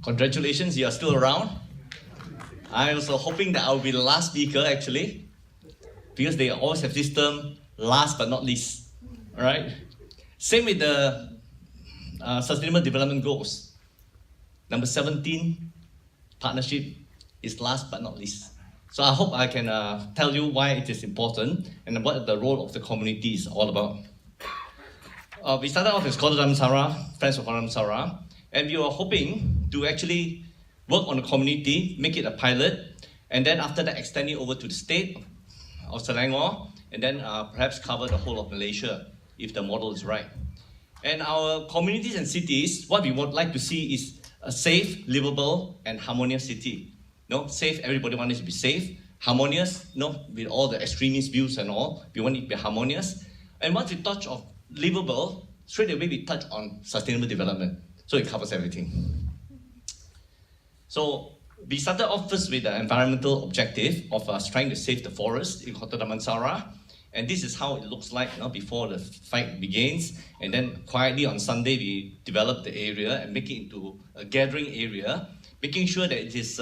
Congratulations, you are still around. I was hoping that I'll be the last speaker actually, because they always have this term, last but not least. All right. Same with the Sustainable Development Goals. Number 17, partnership is last but not least. So I hope I can tell you why it is important and what the role of the community is all about. We started off as Kota Damansara, Friends of Kota Damansara, and we were hoping to actually work on the community, make it a pilot, and then after that extend it over to the state of Selangor, and then perhaps cover the whole of Malaysia if the model is right. And our communities and cities, what we would like to see is a safe, livable, and harmonious city. Safe, everybody wants it to be safe. Harmonious, with all the extremist views and all, we want it to be harmonious. And once we touch on livable, straight away we touch on sustainable development. So it covers everything. So we started off first with the environmental objective of us trying to save the forest in Kota Damansara. And this is how it looks like before the fight begins. And then quietly on Sunday, we develop the area and make it into a gathering area, making sure that it is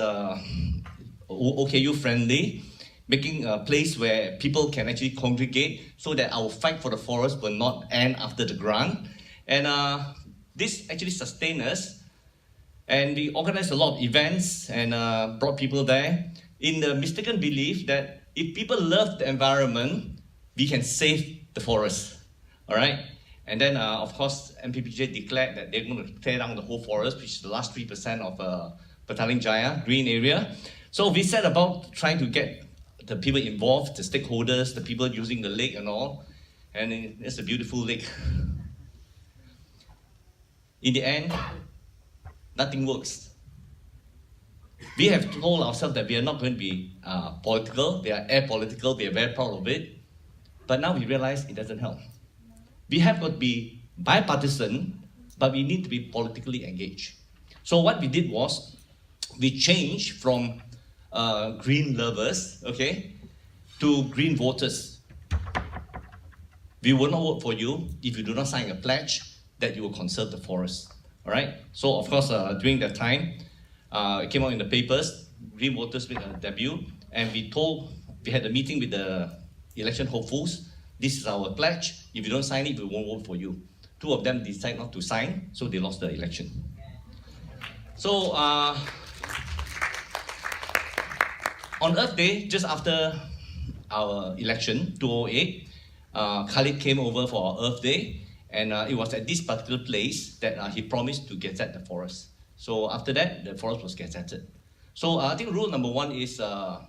OKU friendly, making a place where people can actually congregate so that our fight for the forest will not end after the grant. And this actually sustained us. And we organized a lot of events and brought people there in the mistaken belief that if people love the environment, we can save the forest, all right? And then, of course, MPPJ declared that they're going to tear down the whole forest, which is the last 3% of Petaling Jaya, green area. So we set about trying to get the people involved, the stakeholders, the people using the lake and all, and it's a beautiful lake. In the end, nothing works. We have told ourselves that we are not going to be political, we are apolitical, we are very proud of it. But now we realize it doesn't help. We have got to be bipartisan, but we need to be politically engaged. So what we did was, we changed from green lovers, to green voters. We will not vote for you if you do not sign a pledge that you will conserve the forest. All right. So of course, during that time, it came out in the papers. Green voters made a debut, and we had a meeting with the election hopefuls. This is our pledge. If you don't sign it, we won't vote for you. Two of them decided not to sign, so they lost the election. So on Earth Day, just after our election, 2008, Khalid came over for our Earth Day, and it was at this particular place that he promised to gazette the forest. So after that, the forest was gazetted. So I think rule number one is the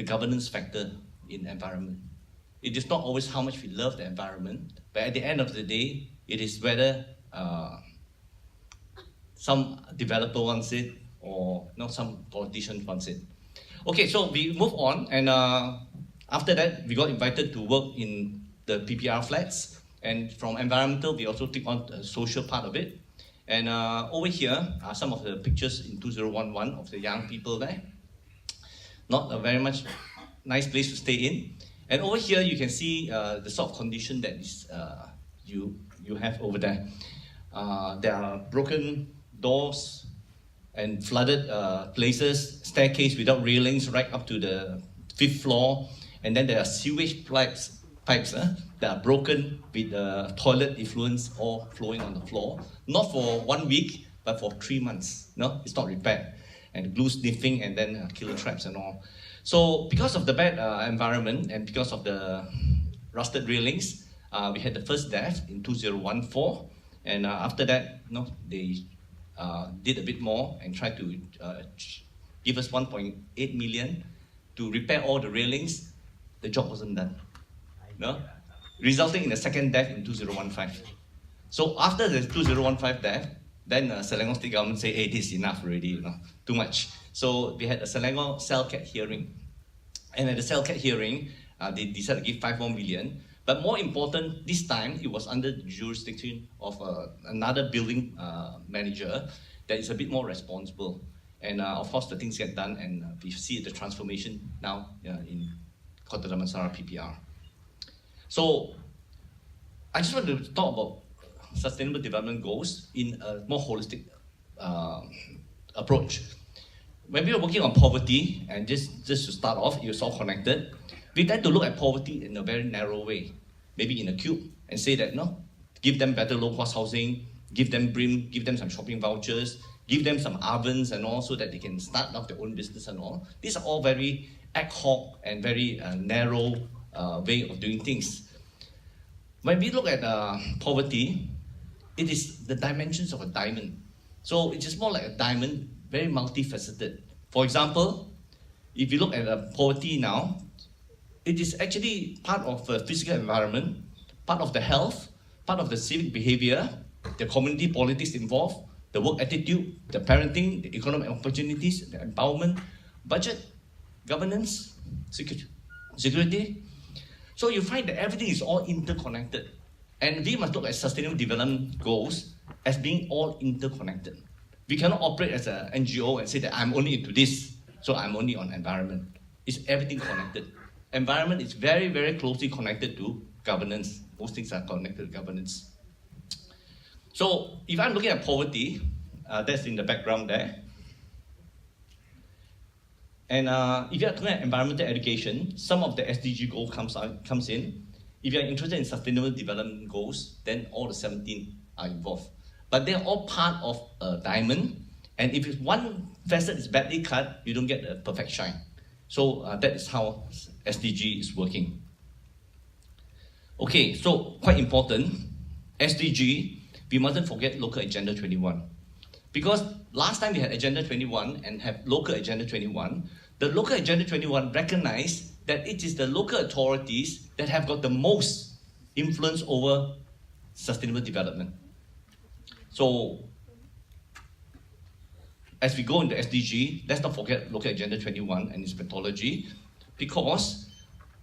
governance factor in environment. It is not always how much we love the environment, but at the end of the day, it is whether some developer wants it or some politician wants it. Okay, so we move on, and after that, we got invited to work in the PPR flats, and from environmental, we also took on the social part of it. And over here are some of the pictures in 2011 of the young people there. Not a very much nice place to stay in. And over here, you can see the sort of condition that is, you have over there. There are broken doors and flooded places, staircase without railings right up to the 5th floor. And then there are sewage pipes that are broken with toilet effluents all flowing on the floor. Not for 1 week, but for 3 months. No, it's not repaired. And glue sniffing and then killer traps and all. So because of the bad environment and because of the rusted railings, we had the first death in 2014. And after that, they did a bit more and tried to give us 1.8 million to repair all the railings. The job wasn't done. Resulting in a second death in 2015. So after the 2015 death, then Selangor State Government said, hey, this is enough already, too much. So we had a Selangor CellCat hearing. And at the CellCat hearing, they decided to give 5 more million. But more important, this time, it was under the jurisdiction of another building manager that is a bit more responsible. And of course, the things get done, and we see the transformation now in Kota Damansara PPR. So I just want to talk about Sustainable Development Goals in a more holistic approach. When we are working on poverty, and just to start off, it's all connected, we tend to look at poverty in a very narrow way, maybe in a cube, and say that, no, give them better low-cost housing, give them BRIM, give them some shopping vouchers, give them some ovens and all so that they can start up their own business and all. These are all very ad hoc and very narrow way of doing things. When we look at poverty, it is the dimensions of a diamond. So it is more like a diamond, very multifaceted. For example, if you look at poverty now, it is actually part of the physical environment, part of the health, part of the civic behavior, the community politics involved, the work attitude, the parenting, the economic opportunities, the empowerment, budget, governance, security. So you find that everything is all interconnected. And we must look at sustainable development goals as being all interconnected. We cannot operate as an NGO and say that I'm only into this, so I'm only on environment. It's everything connected. Environment is very, very closely connected to governance. Most things are connected to governance. So if I'm looking at poverty, that's in the background there. And if you're looking at environmental education, some of the SDG goal comes in. If you're interested in sustainable development goals, then all the 17 are involved. But they're all part of a diamond. And if one facet is badly cut, you don't get a perfect shine. So that is how SDG is working. Okay, so quite important, SDG, we mustn't forget local Agenda 21. Because last time we had Agenda 21 and have local Agenda 21, the local Agenda 21 recognized that it is the local authorities that have got the most influence over sustainable development. So, as we go into SDG, let's not forget local Agenda 21 and its methodology, because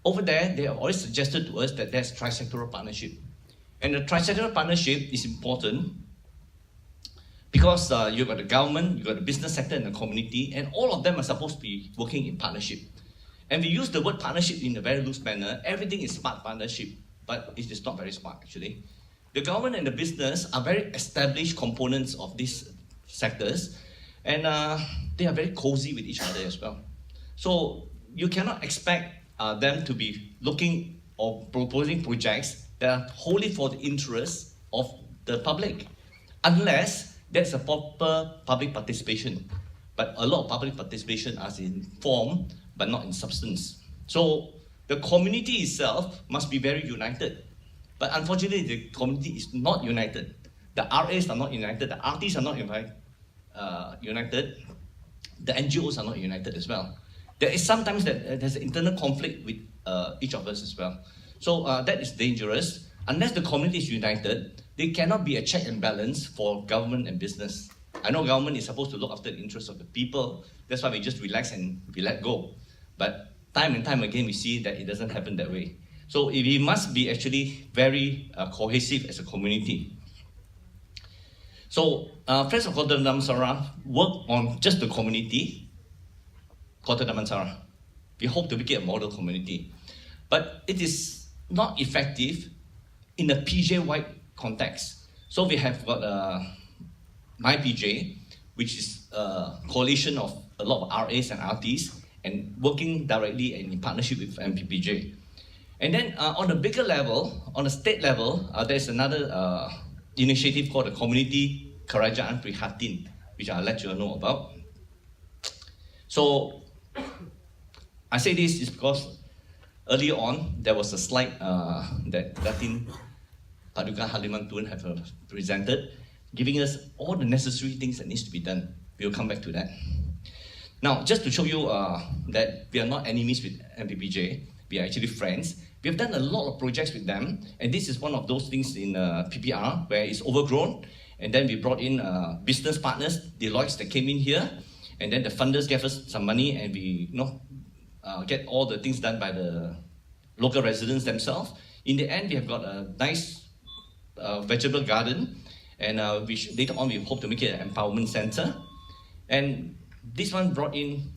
over there, they have always suggested to us that there's tri-sectoral partnership. And the tri-sectoral partnership is important because you've got the government, you've got the business sector and the community, and all of them are supposed to be working in partnership. And we use the word partnership in a very loose manner. Everything is smart partnership, but it is not very smart actually. The government and the business are very established components of these sectors, and they are very cozy with each other as well. So you cannot expect them to be looking or proposing projects that are wholly for the interest of the public, unless there's a proper public participation. But a lot of public participation is in form, but not in substance. So the community itself must be very united. But unfortunately, the community is not united. The RAs are not united, the RTs are not united, the NGOs are not united as well. There is sometimes that there's an internal conflict with each of us as well. So that is dangerous. Unless the community is united, there cannot be a check and balance for government and business. I know government is supposed to look after the interests of the people. That's why we just relax and we let go. But time and time again, we see that it doesn't happen that way. So we must be actually very cohesive as a community. So Friends of Kota Damansara work on just the community, Kota Damansara. We hope to make it a model community. But it is not effective in a PJ-wide context. So we have got MyPJ, which is a coalition of a lot of RAs and RTs, and working directly and in partnership with MPPJ. And then on a bigger level, on a state level, there's another initiative called the Community Kerajaan Prihatin, which I'll let you know about. So I say this is because earlier on, there was a slide that Datin Paduka Haliman Tun have presented, giving us all the necessary things that needs to be done. We'll come back to that. Now, just to show you that we are not enemies with MPPJ, we are actually friends. We have done a lot of projects with them, and this is one of those things in PPR where it's overgrown, and then we brought in business partners, Deloitte, that came in here, and then the funders gave us some money, and we get all the things done by the local residents themselves. In the end, we have got a nice vegetable garden, and later on we hope to make it an empowerment center. And this one brought in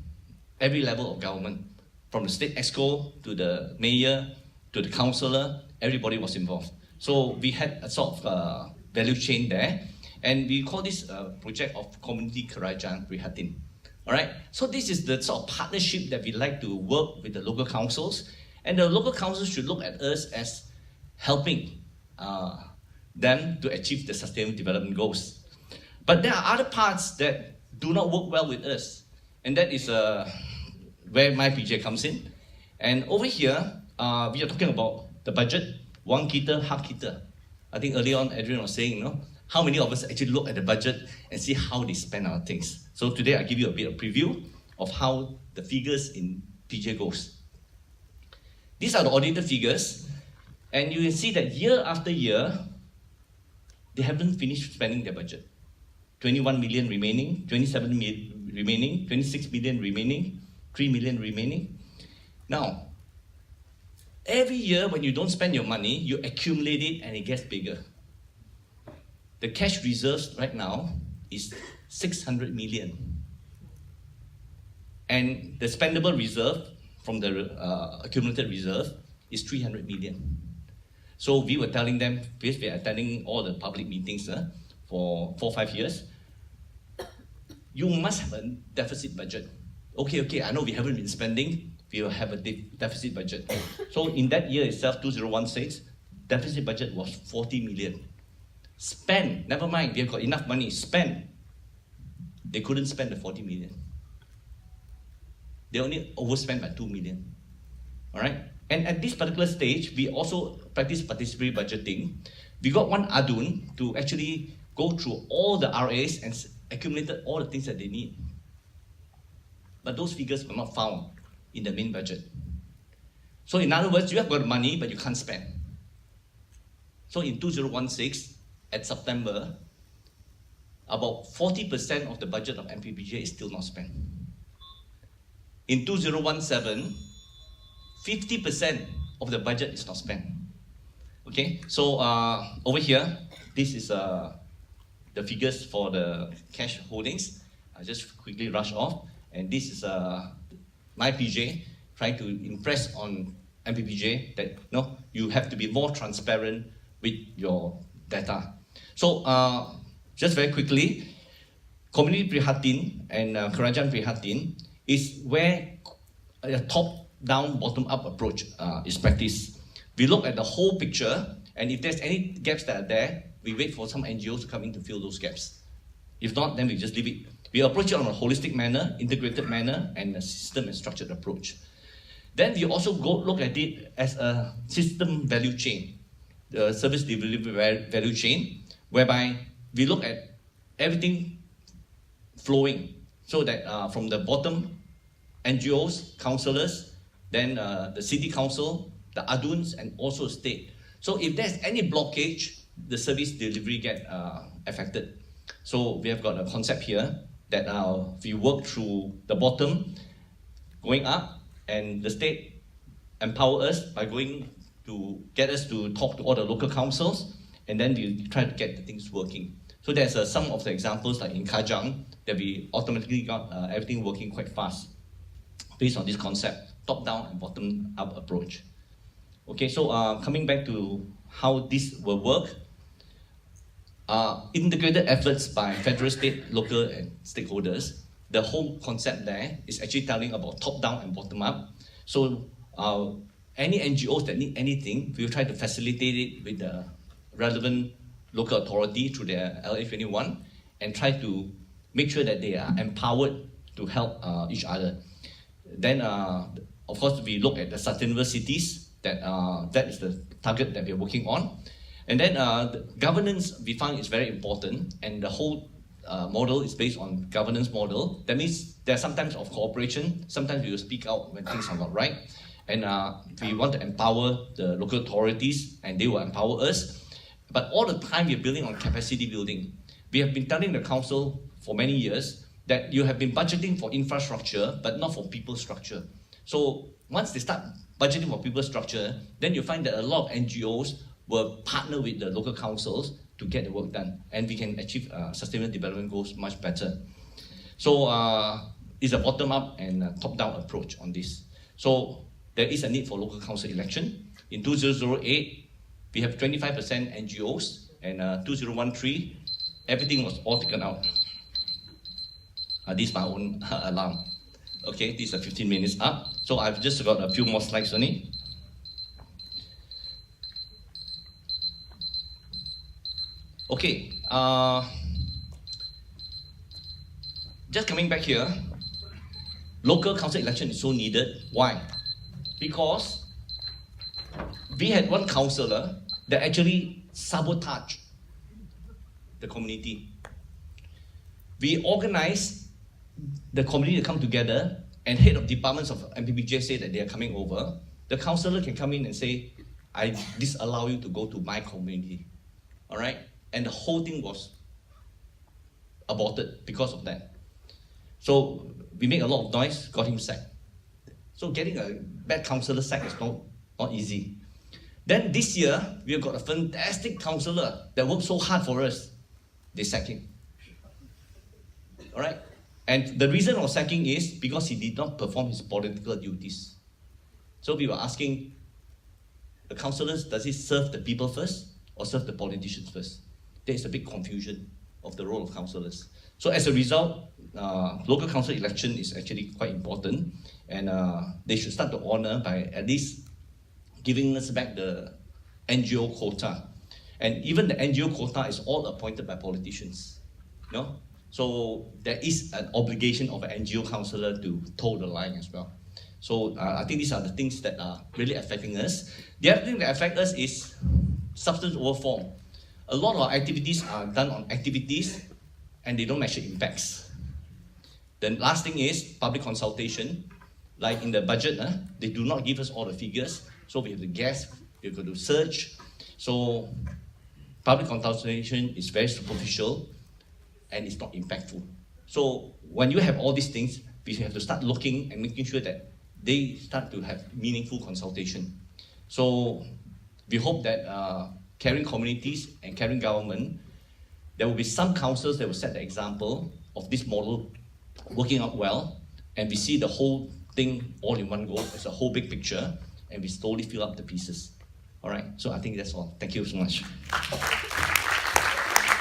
every level of government, from the state exco to the mayor to the councillor. Everybody was involved. So we had a sort of value chain there, And we call this project of Community Kerajaan Prihatin. All right, so this is the sort of partnership that we like to work with the local councils, and the local councils should look at us as helping them to achieve the Sustainable Development Goals. But there are other parts that do not work well with us, and that is where my PJ comes in. And over here, we are talking about the budget, 1 kita, half kita. I think earlier on, Adrian was saying, how many of us actually look at the budget and see how they spend our things. So today I give you a bit of preview of how the figures in PJ goes. These are the audited figures, and you can see that year after year, they haven't finished spending their budget. 21 million remaining, 27 million remaining, 26 million remaining, 3 million remaining. Now, every year when you don't spend your money, you accumulate it and it gets bigger. The cash reserves right now is 600 million. And the spendable reserve from the accumulated reserve is 300 million. So we were telling them, because we are attending all the public meetings for 4 or 5 years, you must have a deficit budget. Okay, I know we haven't been spending, we will have a deficit budget. So in that year itself, 2016, deficit budget was 40 million. Spend, never mind, we have got enough money, spend. They couldn't spend the 40 million. They only overspent by 2 million. All right? And at this particular stage, we also practice participatory budgeting. We got one adun to actually go through all the RAs and accumulated all the things that they need. But those figures were not found in the main budget. So in other words, you have got money, but you can't spend. So in 2016, at September, about 40% of the budget of MPPJ is still not spent. In 2017, 50% of the budget is not spent. Okay, so over here, this is the figures for the cash holdings. I just quickly rush off. And this is my PJ trying to impress on MPPJ that you have to be more transparent with your data. So just very quickly, Community Prihatin and Kerajaan Prihatin is where a top-down, bottom-up approach is practiced. We look at the whole picture, and if there's any gaps that are there, we wait for some NGOs to come in to fill those gaps. If not, then we just leave it. We approach it on a holistic manner, integrated manner, and a system and structured approach. Then we also look at it as a system value chain, the service delivery value chain, whereby we look at everything flowing, so that from the bottom, NGOs, councillors, then the city council, the aduns, and also state. So if there's any blockage, the service delivery get affected. So we have got a concept here that we work through the bottom, going up, and the state empower us by going to get us to talk to all the local councils, and then we try to get the things working. So there's some of the examples like in Kajang that we automatically got everything working quite fast based on this concept, top-down and bottom-up approach. Okay, so coming back to how this will work, integrated efforts by federal, state, local, and stakeholders. The whole concept there is actually telling about top-down and bottom-up. So any NGOs that need anything, we'll try to facilitate it with the relevant local authority through their LA21 and try to make sure that they are empowered to help each other. Then, of course, we look at the sustainable cities, that is the target that we're working on. And then the governance we find is very important, and the whole model is based on governance model. That means there's sometimes of cooperation, sometimes we will speak out when things are not right. And we want to empower the local authorities, and they will empower us. But all the time we're building on capacity building. We have been telling the council for many years that you have been budgeting for infrastructure, but not for people structure. So once they start budgeting for people structure, then you find that a lot of NGOs will partner with the local councils to get the work done, and we can achieve sustainable development goals much better. So it's a bottom-up and top-down approach on this. So there is a need for local council election. In 2008, we have 25% NGOs, and 2013, everything was all taken out. This is my own alarm. Okay, this is 15 minutes up. So I've just got a few more slides only. Okay, just coming back here, local council election is so needed. Why? Because we had one councillor that actually sabotaged the community. We organized the community to come together, and head of departments of MPPJ say that they are coming over. The councillor can come in and say, I disallow you to go to my community. All right? And the whole thing was aborted because of that. So we made a lot of noise, got him sacked. So getting a bad councillor sacked is not easy. Then this year, we've got a fantastic councillor that worked so hard for us. They sacked him. All right? And the reason of sacking is because he did not perform his political duties. So we were asking, the councillors, does he serve the people first or serve the politicians first? There is a big confusion of the role of councillors. So as a result, local council election is actually quite important, and they should start to honor by at least giving us back the NGO quota. And even the NGO quota is all appointed by politicians. You know? So there is an obligation of an NGO councillor to toe the line as well. So I think these are the things that are really affecting us. The other thing that affects us is substance over form. A lot of our activities are done on activities and they don't measure impacts. The last thing is public consultation. Like in the budget, they do not give us all the figures. So we have to guess, we have to search. So public consultation is very superficial and it's not impactful. So when you have all these things, we have to start looking and making sure that they start to have meaningful consultation. So we hope that caring communities and caring government, there will be some councils that will set the example of this model working out well, and we see the whole thing all in one go as a whole big picture, and we slowly fill up the pieces. All right, so I think that's all. Thank you so much.